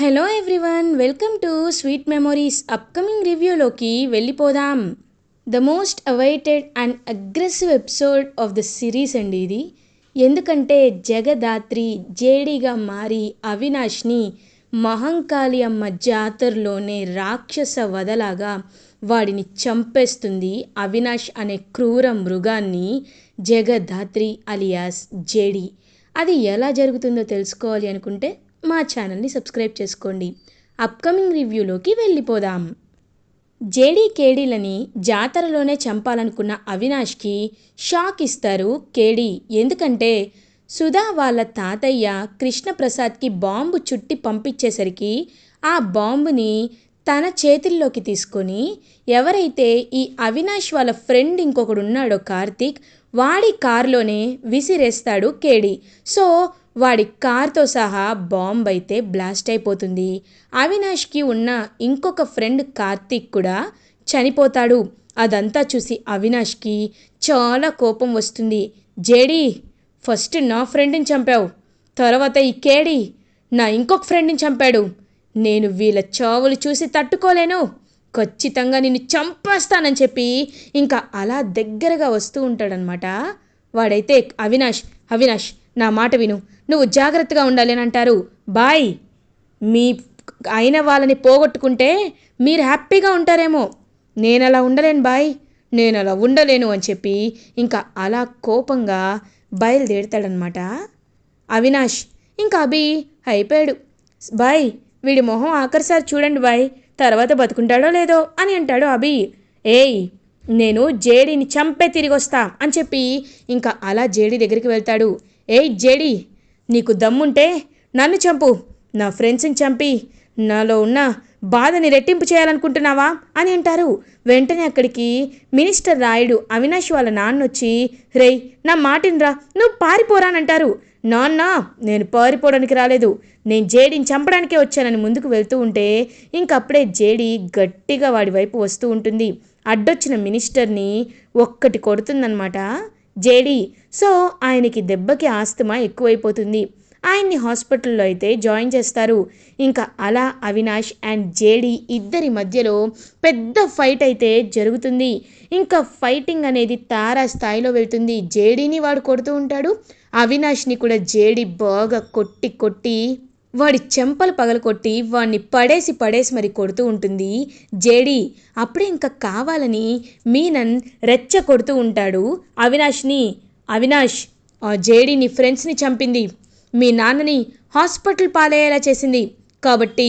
Hello everyone, welcome to sweet memories. Upcoming రివ్యూలోకి వెళ్ళిపోదాం. The most awaited and aggressive episode of the series అండి ఇది. ఎందుకంటే జగదాత్రి జేడీగా మారి అవినాష్ని మహంకాళి అమ్మ జాతరలోనే రాక్షస వధలాగా వాడిని చంపేస్తుంది. అవినాష్ అనే క్రూర మృగాన్ని జగదాత్రి అలియాస్ జేడీ. అది ఎలా జరుగుతుందో తెలుసుకోవాలి అనుకుంటే మా ఛానల్ని సబ్స్క్రైబ్ చేసుకోండి. అప్కమింగ్ రివ్యూలోకి వెళ్ళిపోదాం. జేడీ కేడీలని జాతరలోనే చంపాలనుకున్న అవినాష్కి షాక్ ఇస్తారు కేడీ. ఎందుకంటే సుధా వాళ్ళ తాతయ్య కృష్ణప్రసాద్కి బాంబు చుట్టి పంపించేసరికి ఆ బాంబుని తన చేతుల్లోకి తీసుకొని ఎవరైతే ఈ అవినాష్ వాళ్ళ ఫ్రెండ్ ఇంకొకడు ఉన్నాడో కార్తీక్, వాడి కారులోనే విసిరేస్తాడు కేడీ. సో వాడి కార్తో సహా బాంబ్ అయితే బ్లాస్ట్ అయిపోతుంది. అవినాష్కి ఉన్న ఇంకొక ఫ్రెండ్ కార్తీక్ కూడా చనిపోతాడు. అదంతా చూసి అవినాష్కి చాలా కోపం వస్తుంది. జేడీ, ఫస్ట్ నా ఫ్రెండ్ని చంపావు, తర్వాత ఈ కేడీ నా ఇంకొక ఫ్రెండ్ని చంపాడు. నేను వీళ్ళ చావులు చూసి తట్టుకోలేను, ఖచ్చితంగా నిన్ను చంపేస్తానని చెప్పి ఇంకా అలా దగ్గరగా వస్తూ ఉంటాడనమాట. వాడైతే అవినాష్ అవినాష్ నా మాట విను, నువ్వు జాగ్రత్తగా ఉండాలి అని అంటారు. బాయ్, మీ అయిన వాళ్ళని పోగొట్టుకుంటే మీరు హ్యాపీగా ఉంటారేమో, నేను అలా ఉండలేను బాయ్, నేను అలా ఉండలేను అని చెప్పి ఇంకా అలా కోపంగా బయలుదేరుతాడనమాట అవినాష్. ఇంకా అభి అయిపోయాడు. బాయ్, వీడి మొహం ఆఖరిసారి చూడండి బాయ్, తర్వాత బతుకుంటాడో లేదో అని అంటాడు అభి. ఏయ్, నేను జేడీని చంపే తిరిగి వస్తా అని చెప్పి ఇంకా అలా జేడీ దగ్గరికి వెళ్తాడు. ఏయ్ జేడీ, నీకు దమ్ముంటే నన్ను చంపు, నా ఫ్రెండ్స్ని చంపి నాలో ఉన్న బాధని రెట్టింపు చేయాలనుకుంటున్నావా అని అంటారు. వెంటనే అక్కడికి మినిస్టర్ రాయుడు అవినాష్ వాళ్ళ నాన్న వచ్చి, రేయ్ నా మాటినరా, నువ్వు పారిపోరా అని అంటారు. నాన్న, నేను పారిపోవడానికి రాలేదు, నేను జేడీని చంపడానికే వచ్చానని ముందుకు వెళ్తూ ఉంటే ఇంకప్పుడే జేడీ గట్టిగా వాడి వైపు వస్తూ ఉంటుంది. అడ్డొచ్చిన మినిస్టర్ని ఒక్కటి కొడుతుందన్నమాట జేడీ. సో ఆయనకి దెబ్బకి ఆస్తమా ఎక్కువైపోతుంది. ఆయన్ని హాస్పిటల్లో అయితే జాయిన్ చేస్తారు. ఇంకా అలా అవినాష్ అండ్ జేడీ ఇద్దరి మధ్యలో పెద్ద ఫైట్ అయితే జరుగుతుంది. ఇంకా ఫైటింగ్ అనేది తారా స్థాయిలో వెళ్తుంది. జేడీని వాడు కొడుతూ ఉంటాడు, అవినాష్ని కూడా జేడీ బాగా కొట్టి కొట్టి వాడి చెంపలు పగలకొట్టి వాడిని పడేసి మరి కొడుతూ ఉంటుంది జేడీ. అప్పుడే ఇంకా కావాలని మీనన్ రెచ్చ కొడుతూ ఉంటాడు అవినాష్ని. అవినాష్, ఆ జేడీ నీ ఫ్రెండ్స్ని చంపింది, మీ నాన్నని హాస్పిటల్ పాలయ్యేలా చేసింది, కాబట్టి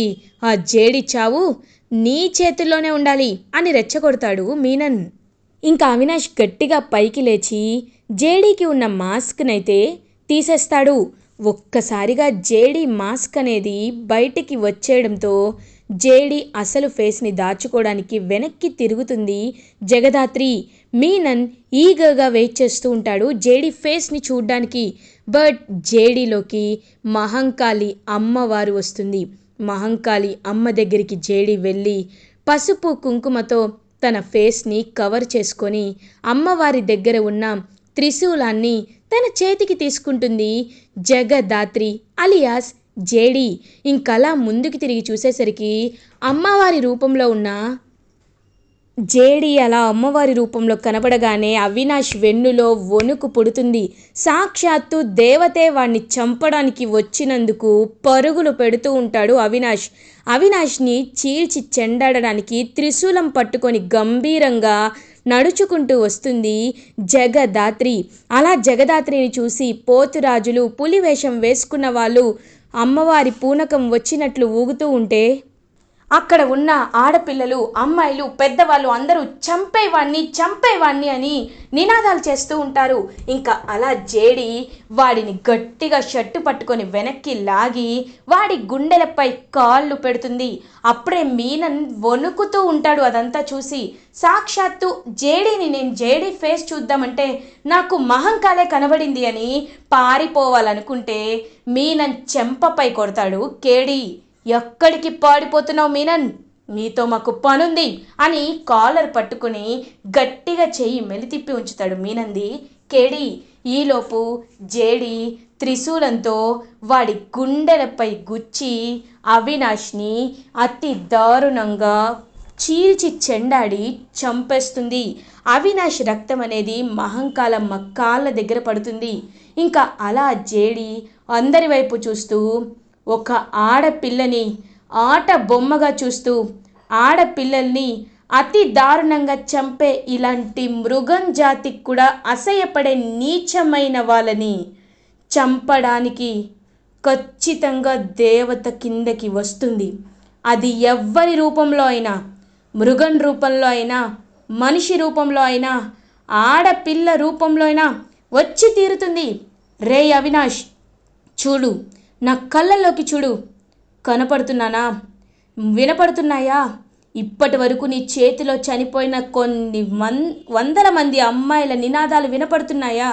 ఆ జేడీ చావు నీ చేతుల్లోనే ఉండాలి అని రెచ్చగొడతాడు మీనన్. ఇంకా అవినాష్ గట్టిగా పైకి లేచి జేడీకి ఉన్న మాస్క్నైతే తీసేస్తాడు. ఒక్కసారిగా జేడీ మాస్క్ అనేది బయటికి వచ్చేయడంతో జేడీ అసలు ఫేస్ని దాచుకోవడానికి వెనక్కి తిరుగుతుంది జగదాత్రి. మీనన్ ఈగర్గా వెయిట్ చేస్తూ ఉంటాడు జేడీ ఫేస్ని చూడ్డానికి. బట్ జేడీలోకి మహంకాళి అమ్మవారు వస్తుంది. మహంకాళి అమ్మ దగ్గరికి జేడీ వెళ్ళి పసుపు కుంకుమతో తన ఫేస్ని కవర్ చేసుకొని అమ్మవారి దగ్గర ఉన్న త్రిశూలాన్ని తన చేతికి తీసుకుంటుంది జగదాత్రి అలియాస్ జేడీ. ఇంకలా ముందుకు తిరిగి చూసేసరికి అమ్మవారి రూపంలో ఉన్న జేడీ అలా అమ్మవారి రూపంలో కనబడగానే అవినాష్ వెన్నులో వణుకు పుడుతుంది. సాక్షాత్తు దేవతే వాణ్ణి చంపడానికి వచ్చినందుకు పరుగులు పెడుతూ ఉంటాడు అవినాష్. అవినాష్ని చీల్చి చెండాడడానికి త్రిశూలం పట్టుకొని గంభీరంగా నడుచుకుంటూ వస్తుంది జగదాత్రి. అలా జగదాత్రిని చూసి పోతురాజులు, పులివేషం వేసుకున్న వాళ్ళు అమ్మవారి పూనకం వచ్చినట్లు ఊగుతూ ఉంటే అక్కడ ఉన్న ఆడపిల్లలు, అమ్మాయిలు, పెద్దవాళ్ళు అందరూ చంపేవాణ్ణి అని నినాదాలు చేస్తూ ఉంటారు. ఇంకా అలా జేడీ వాడిని గట్టిగా షర్టు పట్టుకొని వెనక్కి లాగి వాడి గుండెలపై కాళ్ళు పెడుతుంది. అప్పుడే మీనన్ వణుకుతూ ఉంటాడు అదంతా చూసి. సాక్షాత్తు జేడీని నేను జేడీ ఫేస్ చూద్దామంటే నాకు మహంకాళే కనబడింది అని పారిపోవాలనుకుంటే మీనన్ చెంపపై కొడతాడు కేడీ. ఎక్కడికి పాడిపోతున్నావు మీనన్, నీతో మాకు పనుంది అని కాలర్ పట్టుకుని గట్టిగా చెయ్యి మెలితిప్పి ఉంచుతాడు మీనంది కేడీ. ఈలోపు జేడీ త్రిశూలంతో వాడి గుండెలపై గుచ్చి అవినాష్ని అతి దారుణంగా చీల్చి చెండాడి చంపేస్తుంది. అవినాష్ రక్తం అనేది మహంకాళమ్మ కాళ్ళ దగ్గర పడుతుంది. ఇంకా అలా జేడి అందరి వైపు చూస్తూ ఒక ఆడపిల్లని ఆట బొమ్మగా చూస్తూ ఆడపిల్లల్ని అతి దారుణంగా చంపే ఇలాంటి మృగం జాతికి కూడా అసహ్యపడే నీచమైన వాళ్ళని చంపడానికి ఖచ్చితంగా దేవత కిందకి వస్తుంది. అది ఎవ్వరి రూపంలో అయినా, మృగం రూపంలో అయినా, మనిషి రూపంలో అయినా, ఆడపిల్ల రూపంలో అయినా వచ్చి తీరుతుంది. రే అవినాష్, చూడు, నా కళ్ళల్లోకి చూడు. కనపడుతున్నానా? వినపడుతున్నాయా? ఇప్పటి వరకు నీ చేతిలో చనిపోయిన కొన్ని వందల మంది అమ్మాయిల నినాదాలు వినపడుతున్నాయా?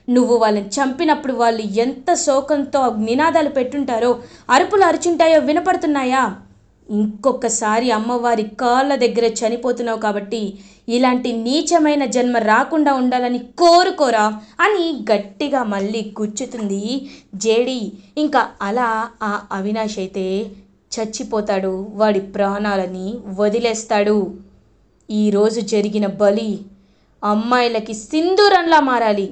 నువ్వు వాళ్ళని చంపినప్పుడు వాళ్ళు ఎంత శోకంతో నినాదాలు పెట్టుంటారో, అరుపులు అరుచుంటాయో వినపడుతున్నాయా? ఇంకొకసారి అమ్మవారి కాళ్ళ దగ్గర చనిపోతున్నావు కాబట్టి ఇలాంటి నీచమైన జన్మ రాకుండా ఉండాలని కోరుకోరా అని గట్టిగా మళ్ళీ గుచ్చుతుంది జేడి. ఇంకా అలా ఆ అవినాష్ అయితే చచ్చిపోతాడు, వాడి ప్రాణాలని వదిలేస్తాడు. ఈరోజు జరిగిన బలి అమ్మాయిలకి సింధూరంలా మారాలి.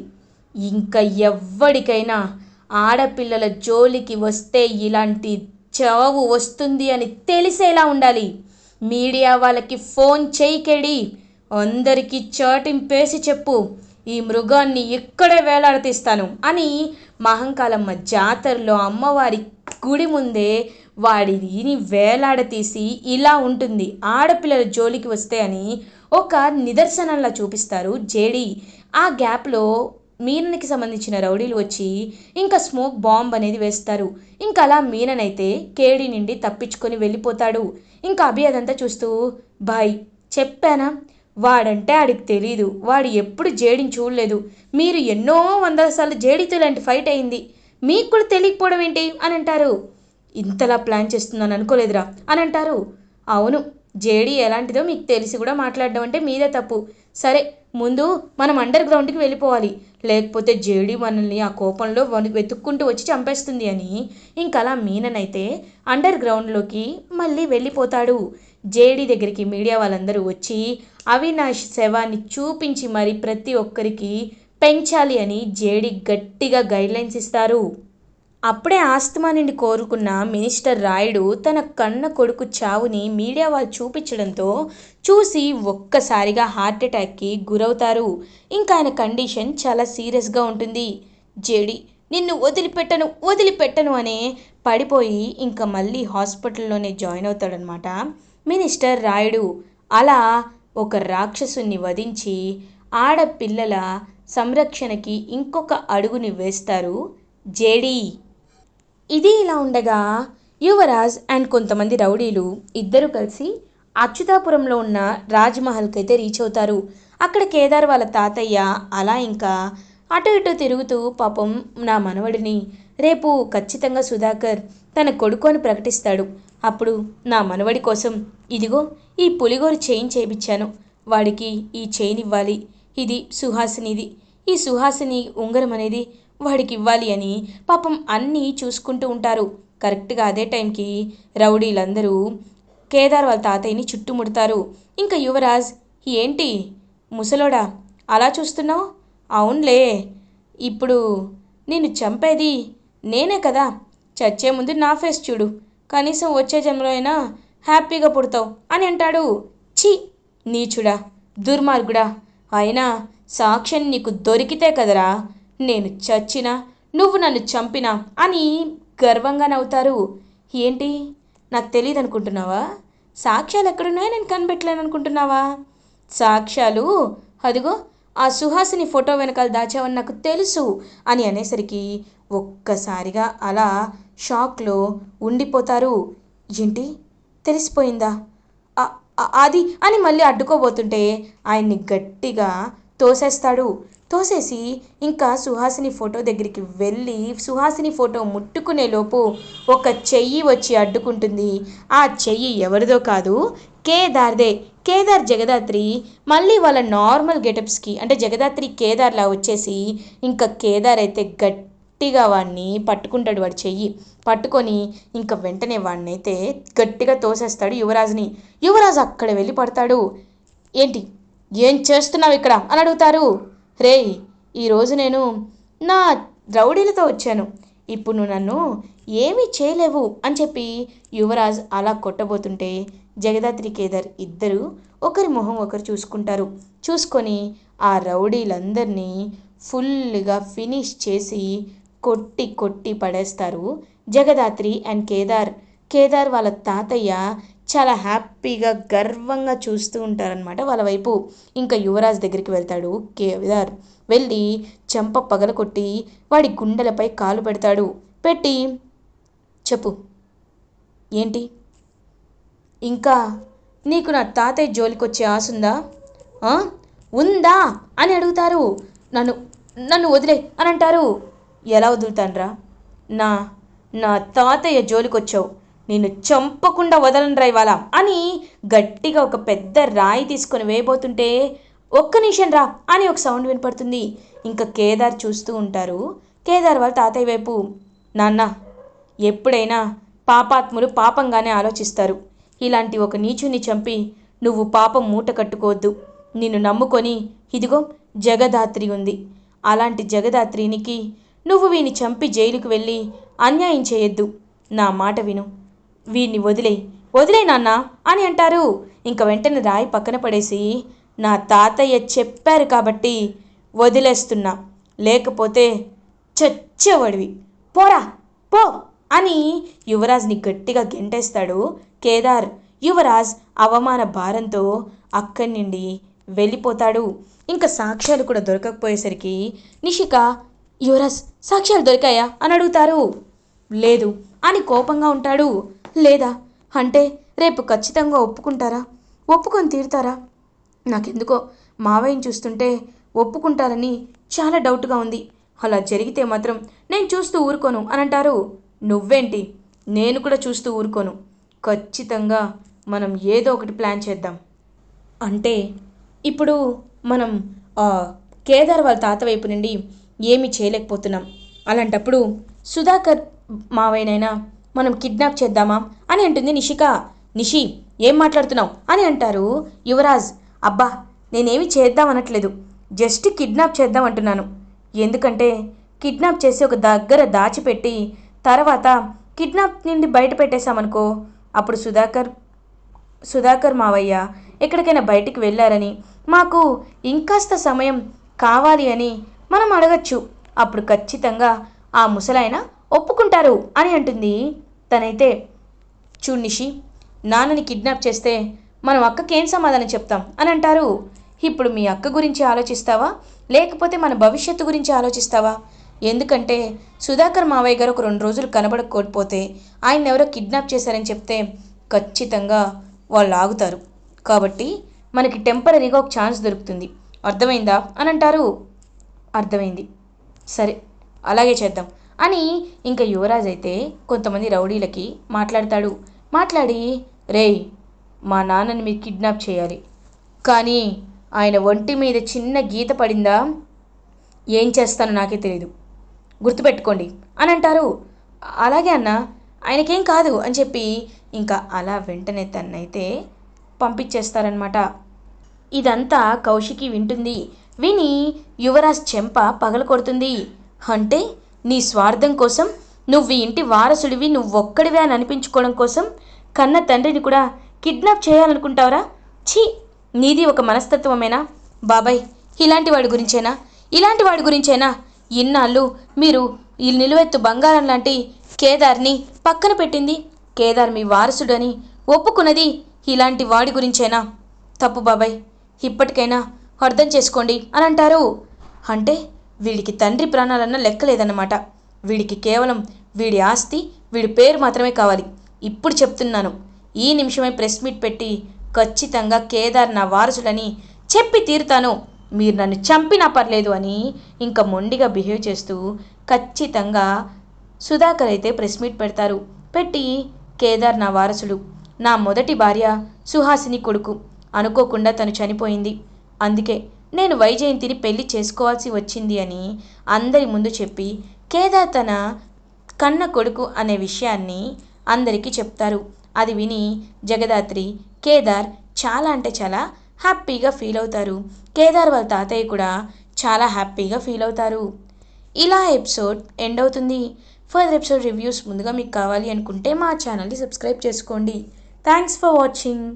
ఇంకా ఎవ్వడికైనా ఆడపిల్లల జోలికి వస్తే ఇలాంటి చావు వస్తుంది అని తెలిసేలా ఉండాలి. మీడియా వాళ్ళకి ఫోన్ చేయకెడి, అందరికీ చాటింపేసి చెప్పు, ఈ మృగాన్ని ఇక్కడే వేలాడతీస్తాను అని మహంకాళమ్మ జాతరలో అమ్మవారి గుడి ముందే వాడిని వేలాడతీసి ఇలా ఉంటుంది, ఆడపిల్లల జోలికి వస్తే అని ఒక నిదర్శనంలా చూపిస్తారు జేడి. ఆ గ్యాప్లో మీనన్కి సంబంధించిన రౌడీలు వచ్చి ఇంకా స్మోక్ బాంబ్ అనేది వేస్తారు. ఇంకా అలా మీననైతే కేడి నుండి తప్పించుకొని వెళ్ళిపోతాడు. ఇంకా అభి అదంతా చూస్తూ, బాయ్ చెప్పానా, వాడంటే ఆడికి తెలీదు, వాడు ఎప్పుడు జేడిని చూడలేదు, మీరు ఎన్నో వందల సార్లు జేడితో ఇలాంటి ఫైట్ అయింది, మీకు కూడా తెలియకపోవడం ఏంటి అని అంటారు. ఇంతలా ప్లాన్ చేస్తున్నాను అనుకోలేదురా అని అంటారు. అవును, జేడి ఎలాంటిదో మీకు తెలిసి కూడా మాట్లాడడం అంటే మీదే తప్పు. సరే, ముందు మనం అండర్ గ్రౌండ్కి వెళ్ళిపోవాలి, లేకపోతే జేడి మనల్ని ఆ కోపంలో వెతుక్కుంటూ వచ్చి చంపేస్తుంది అని ఇంకలా మీననైతే అండర్ గ్రౌండ్లోకి మళ్ళీ వెళ్ళిపోతాడు. జేడి దగ్గరికి మీడియా వాళ్ళందరూ వచ్చి అవినాష్ శవాన్ని చూపించి మరి ప్రతి ఒక్కరికి పెంచాలి అని జేడి గట్టిగా గైడ్లైన్స్ ఇస్తారు. అప్పుడే ఆస్తమా నుండి కోరుకున్న మినిస్టర్ రాయుడు తన కన్న కొడుకు చావుని మీడియా వాళ్ళు చూపించడంతో చూసి ఒక్కసారిగా హార్ట్ అటాక్కి గురవుతారు. ఇంకా ఆయన కండిషన్ చాలా సీరియస్గా ఉంటుంది. జేడి నిన్ను వదిలిపెట్టను వదిలిపెట్టను అనే పడిపోయి ఇంకా మళ్ళీ హాస్పిటల్లోనే జాయిన్ అవుతాడనమాట మినిస్టర్ రాయుడు. అలా ఒక రాక్షసుని వధించి ఆడపిల్లల సంరక్షణకి ఇంకొక అడుగుని వేస్తారు జేడి. ఇది ఇలా ఉండగా యువరాజ్ అండ్ కొంతమంది రౌడీలు ఇద్దరు కలిసి అచ్యుతాపురంలో ఉన్న రాజ్మహల్కి అయితే రీచ్ అవుతారు. అక్కడ కేదార్ వాళ్ళ తాతయ్య అలా ఇంకా అటు ఇటు తిరుగుతూ, పాపం నా మనవడిని రేపు ఖచ్చితంగా సుధాకర్ తన కొడుకు అని ప్రకటిస్తాడు, అప్పుడు నా మనవడి కోసం ఇదిగో ఈ పులిగోరు చైన్ చేయించాను, వాడికి ఈ చైన్ ఇవ్వాలి, ఇది సుహాసినిది, ఈ సుహాసిని ఉంగరం అనేది వాడికి ఇవ్వాలి అని పాపం అన్నీ చూసుకుంటూ ఉంటారు. కరెక్ట్గా అదే టైంకి రౌడీలందరూ కేదార్ వాళ్ళ తాతయ్యని చుట్టుముడతారు. ఇంకా యువరాజ్, ఏంటి ముసలోడా అలా చూస్తున్నావు? అవునులే, ఇప్పుడు నేను చంపేది నేనే కదా, చచ్చే ముందు నా ఫేస్ చూడు, కనీసం వచ్చే జన్మలో అయినా హ్యాపీగా పుడతావు అని అంటాడు. ఛీ నీచుడా, దుర్మార్గుడా, అయినా సాక్ష్యం నీకు దొరికితే కదరా నేను చచ్చినా నువ్వు నన్ను చంపినా అని గర్వంగా నవ్వుతారు. ఏంటి నాకు తెలియదు అనుకుంటున్నావా? సాక్ష్యాలు ఎక్కడున్నాయో నేను కనిపెట్టలేను అనుకుంటున్నావా? సాక్ష్యాలు అదిగో ఆ సుహాసిని ఫోటో వెనకాల దాచావని నాకు తెలుసు అని అనేసరికి ఒక్కసారిగా అలా షాక్లో ఉండిపోతారు. ఏంటి తెలిసిపోయిందా అది అని మళ్ళీ అడ్డుకోబోతుంటే ఆయన్ని గట్టిగా తోసేస్తాడు. తోసేసి ఇంకా సుహాసిని ఫోటో దగ్గరికి వెళ్ళి సుహాసిని ఫోటో ముట్టుకునే లోపు ఒక చెయ్యి వచ్చి అడ్డుకుంటుంది. ఆ చెయ్యి ఎవరిదో కాదు, కేదార్దే. కేదార్ జగదాత్రి మళ్ళీ వాళ్ళ నార్మల్ గెటప్స్కి అంటే జగదాత్రి కేదార్లా వచ్చేసి ఇంకా కేదార్ అయితే గట్టిగా వాడిని పట్టుకుంటాడు, వాడి చెయ్యి పట్టుకొని ఇంకా వెంటనే వాడినైతే గట్టిగా తోసేస్తాడు యువరాజుని. యువరాజు అక్కడ వెళ్ళి పడతాడు. ఏంటి, ఏం చేస్తున్నావు ఇక్కడ అని అడుగుతారు. రేయ్, ఈరోజు నేను నా రౌడీలతో వచ్చాను, ఇప్పుడు నువ్వు నన్ను ఏమీ చేయలేవు అని చెప్పి యువరాజ్ అలా కొట్టబోతుంటే జగదాత్రి కేదార్ ఇద్దరు ఒకరి మొహం ఒకరు చూసుకుంటారు. చూసుకొని ఆ రౌడీలందరినీ ఫుల్గా ఫినిష్ చేసి కొట్టి కొట్టి పడేస్తారు జగదాత్రి అండ్ కేదార్. కేదార్ వాళ్ళ తాతయ్య చాలా హ్యాపీగా గర్వంగా చూస్తూ ఉంటారనమాట వాళ్ళ వైపు. ఇంకా యువరాజ్ దగ్గరికి వెళ్తాడు కేదార్. వెళ్ళి చెంప పగలకొట్టి వాడి గుండెలపై కాలు పెడతాడు. పెట్టి, చెప్పు ఏంటి, ఇంకా నీకు నా తాతయ్య జోలికొచ్చే ఆశుందా, ఉందా అని అడుగుతారు. నన్ను నన్ను వదిలే అని అంటారు. ఎలా వదులుతానరా, నా నా తాతయ్య జోలికొచ్చావు, నేను చంపకుండా వదలనరా ఇవాళ అని గట్టిగా ఒక పెద్ద రాయి తీసుకొని వేయబోతుంటే ఒక్క నిమిషం రా అని ఒక సౌండ్ వినపడుతుంది. ఇంకా కేదార్ చూస్తూ ఉంటారు. కేదార్ వాళ్ళ తాతయ్య వైపు, నాన్న, ఎప్పుడైనా పాపాత్ములు పాపంగానే ఆలోచిస్తారు. ఇలాంటి ఒక నీచుని చంపి నువ్వు పాపం మూట కట్టుకోవద్దు. నిన్ను నమ్ముకొని ఇదిగో జగదాత్రి ఉంది. అలాంటి జగదాత్రికి నువ్వు వీని చంపి జైలుకు వెళ్ళి అన్యాయం చేయొద్దు. నా మాట విను, వీడిని వదిలే నాన్న అని అంటారు. ఇంక వెంటనే రాయి పక్కన పడేసి, నా తాతయ్య చెప్పారు కాబట్టి వదిలేస్తున్నా, లేకపోతే చచ్చేవాడివి, పోరా పో అని యువరాజ్ని గట్టిగా గెంటేస్తాడు కేదార్. యువరాజ్ అవమాన భారంతో అక్కడి నుండి వెళ్ళిపోతాడు. ఇంకా సాక్ష్యాలు కూడా దొరకకపోయేసరికి నిషిక, యువరాజ్ సాక్ష్యాలు దొరికాయా అని అడుగుతారు. లేదు అని కోపంగా ఉంటాడు. లేదా అంటే రేపు ఖచ్చితంగా ఒప్పుకుంటారా, ఒప్పుకొని తీరుతారా? నాకెందుకో మావయ్యని చూస్తుంటే ఒప్పుకుంటారని చాలా డౌట్గా ఉంది. అలా జరిగితే మాత్రం నేను చూస్తూ ఊరుకోను అని అంటారు. నువ్వేంటి, నేను కూడా చూస్తూ ఊరుకోను. ఖచ్చితంగా మనం ఏదో ఒకటి ప్లాన్ చేద్దాం. అంటే ఇప్పుడు మనం కేదార్ వాళ్ళ తాత వైపు నుండి ఏమీ చేయలేకపోతున్నాం. అలాంటప్పుడు సుధాకర్ మావయ్యనైనా మనం కిడ్నాప్ చేద్దామా అని అంటుంది నిషిక. నిషి, ఏం మాట్లాడుతున్నావు అని అంటారు యువరాజ్. అబ్బా, నేనేమి చేద్దామనట్లేదు, జస్ట్ కిడ్నాప్ చేద్దాం అంటున్నాను. ఎందుకంటే కిడ్నాప్ చేసి ఒక దగ్గర దాచిపెట్టి తర్వాత కిడ్నాప్ నుండి బయట పెట్టేశామనుకో, అప్పుడు సుధాకర్ మావయ్య ఎక్కడికైనా బయటికి వెళ్ళారని, మాకు ఇంకాస్త సమయం కావాలి అని మనం అడగచ్చు. అప్పుడు ఖచ్చితంగా ఆ ముసలాయన ఒప్పుకుంటారు అని అంటుంది. తనైతే, చూడు నిషి, నాన్నని కిడ్నాప్ చేస్తే మనం అక్కకేం సమాధానం చెప్తాం అని అంటారు. ఇప్పుడు మీ అక్క గురించి ఆలోచిస్తావా, లేకపోతే మన భవిష్యత్తు గురించి ఆలోచిస్తావా? ఎందుకంటే సుధాకర్ మావయ్య గారు ఒక 2 రోజులు కనబడకపోతే ఆయన ఎవరో కిడ్నాప్ చేశారని చెప్తే ఖచ్చితంగా వాళ్ళు ఆగుతారు. కాబట్టి మనకి టెంపరీగా ఒక ఛాన్స్ దొరుకుతుంది. అర్థమైందా అని అంటారు. అర్థమైంది, సరే అలాగే చేద్దాం అని ఇంకా యువరాజ్ అయితే కొంతమంది రౌడీలకి మాట్లాడతాడు. మాట్లాడి, రేయ్, మా నాన్నని మీరు కిడ్నాప్ చేయాలి, కానీ ఆయన ఒంటి మీద చిన్న గీత పడిందా ఏం చేస్తానో నాకే తెలియదు, గుర్తుపెట్టుకోండి అని అంటారు. అలాగే అన్న, ఆయనకేం కాదు అని చెప్పి ఇంకా అలా వెంటనే తన్నైతే పంపించేస్తారనమాట. ఇదంతా కౌశికి వింటుంది. విని యువరాజ్ చెంప పగల కొడుతుంది. అంటే నీ స్వార్థం కోసం, నువ్వు ఇంటి వారసుడివి, నువ్వొక్కడివే అని అనిపించుకోవడం కోసం కన్న తండ్రిని కూడా కిడ్నాప్ చేయాలనుకుంటావరా? ఛీ, నీది ఒక మనస్తత్వమేనా బాబాయ్? ఇలాంటి వాడి గురించేనా ఇన్నాళ్ళు మీరు ఈ నిలువెత్తు బంగారం లాంటి కేదార్ని పక్కన పెట్టింది? కేదార్ మీ వారసుడని ఒప్పుకున్నది ఇలాంటి వాడి గురించేనా? తప్పు బాబాయ్, ఇప్పటికైనా అర్థం చేసుకోండి అని అంటారు. అంటే వీడికి తండ్రి ప్రాణాలన్న లెక్కలేదన్నమాట. వీడికి కేవలం వీడి ఆస్తి, వీడి పేరు మాత్రమే కావాలి. ఇప్పుడు చెప్తున్నాను, ఈ నిమిషమే ప్రెస్ మీట్ పెట్టి ఖచ్చితంగా కేదార్ నా వారసుడని చెప్పి తీరుతాను. మీరు నన్ను చంపినా పర్లేదు అని ఇంకా మొండిగా బిహేవ్ చేస్తూ ఖచ్చితంగా సుధాకర్ అయితే ప్రెస్ మీట్ పెడతారు. పెట్టి, కేదార్ నా వారసుడు, నా మొదటి భార్య సుహాసిని కొడుకు, అనుకోకుండా తను చనిపోయింది, అందుకే నేను వైజయంతిని పెళ్లి చేసుకోవాల్సి వచ్చింది అని అందరి ముందు చెప్పి కేదార్ తన కన్న కొడుకు అనే విషయాన్ని అందరికీ చెప్తారు. అది విని జగదాత్రి, కేదార్ చాలా అంటే చాలా హ్యాపీగా ఫీల్ అవుతారు. కేదార్ వాళ్ళ తాతయ్య కూడా చాలా హ్యాపీగా ఫీల్ అవుతారు. ఇలా ఎపిసోడ్ ఎండ్ అవుతుంది. ఫర్దర్ ఎపిసోడ్ రివ్యూస్ ముందుగా మీకు కావాలి అనుకుంటే మా ఛానల్ని సబ్స్క్రైబ్ చేసుకోండి. Thanks for watching.